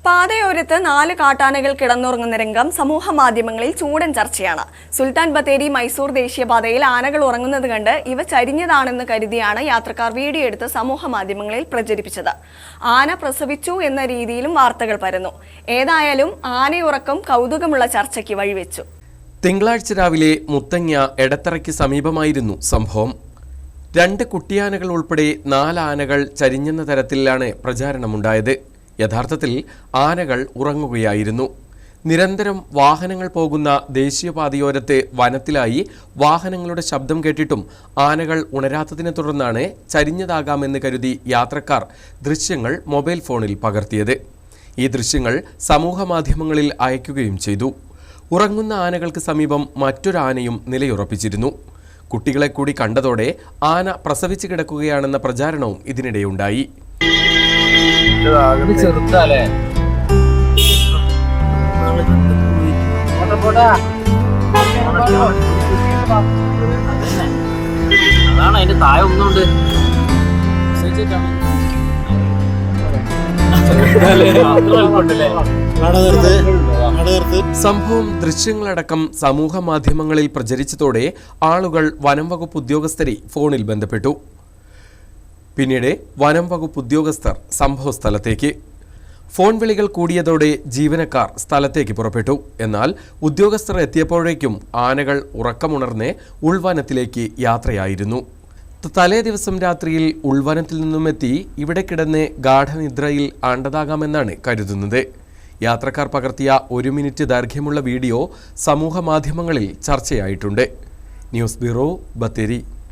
പാതയോരത്ത് 4 കാട്ടാനകൾ കിടന്നുറങ്ങുന്ന രംഗം സമൂഹ മാധ്യമങ്ങളിൽ ചൂടൻ ചർച്ചയാണ്. സുൽത്താൻ ബത്തേരി മൈസൂർ ദേശീയപാതയിൽ ആനകൾ ഉറങ്ങുന്നത് കണ്ട് ഇവ ചരിഞ്ഞതാണെന്ന് കരുതിയാണ് യാത്രക്കാർ വീഡിയോ എടുത്ത് സമൂഹ മാധ്യമങ്ങളിൽ പ്രചരിപ്പിച്ചത്. ആന പ്രസവിച്ചു എന്ന രീതിയിലും വാർത്തകൾ പരന്നു. ഏതായാലും ആനയുറക്കം കൗതുകമുള്ള ചർച്ചയ്ക്ക് വഴിവെച്ചു. തിങ്കളാഴ്ച രാവിലെ മുത്തങ്ങ എടത്തറയ്ക്ക് സമീപമായിരുന്നു സംഭവം. 2 കുട്ടിയാനകൾ ഉൾപ്പെടെ 4 ആനകൾ ചരിഞ്ഞെന്ന തരത്തിലാണ് പ്രചാരണമുണ്ടായത്. യഥാർത്ഥത്തിൽ ആനകൾ ഉറങ്ങുകയായിരുന്നു. നിരന്തരം വാഹനങ്ങൾ പോകുന്ന ദേശീയപാതയോരത്ത് വനത്തിലായി വാഹനങ്ങളുടെ ശബ്ദം കേട്ടിട്ടും ആനകൾ ഉണരാത്തതിനെ തുടർന്നാണ് ചരിഞ്ഞതാകാമെന്ന് കരുതി യാത്രക്കാർ ദൃശ്യങ്ങൾ മൊബൈൽ ഫോണിൽ പകർത്തിയത്. ഈ ദൃശ്യങ്ങൾ സമൂഹ മാധ്യമങ്ങളിൽ അയക്കുകയും ചെയ്തു. ഉറങ്ങുന്ന ആനകൾക്ക് സമീപം മറ്റൊരു ആനയും നിലയുറപ്പിച്ചിരുന്നു. കുട്ടികളെ കൂടി കണ്ടതോടെ ആന പ്രസവിച്ച് കിടക്കുകയാണെന്ന പ്രചാരണവും ഇതിനിടെയുണ്ടായി. ചെറുതല്ലേ അതാണ് അതിന്റെ താഴെ ഒന്നുണ്ട്. സംഭവം ദൃശ്യങ്ങളടക്കം സമൂഹ മാധ്യമങ്ങളിൽ പ്രചരിച്ചതോടെ ആളുകൾ വനം വകുപ്പ് ഉദ്യോഗസ്ഥരെ ഫോണിൽ ബന്ധപ്പെട്ടു. പിന്നീട് വനം വകുപ്പ് ഉദ്യോഗസ്ഥർ സംഭവ സ്ഥലത്തേക്ക്. ഫോൺ വിളികൾ കൂടിയതോടെ ജീവനക്കാർ സ്ഥലത്തേക്ക് പുറപ്പെട്ടു. എന്നാൽ ഉദ്യോഗസ്ഥർ എത്തിയപ്പോഴേക്കും ആനകൾ ഉറക്കമുണർന്ന് ഉൾവനത്തിലേക്ക് യാത്രയായിരുന്നു. തലേ ദിവസം രാത്രിയിൽ ഉൾവനത്തിൽ നിന്നുമെത്തി ഇവിടെ കിടന്ന് ഗാഠനിദ്രയിൽ ആണ്ടതാകാമെന്നാണ് കരുതുന്നത്. യാത്രക്കാർ പകർത്തിയ 1 മിനിറ്റ് ദൈർഘ്യമുള്ള വീഡിയോ സമൂഹ മാധ്യമങ്ങളിൽ ചർച്ചയായിട്ടുണ്ട്. News bureau, Bathery.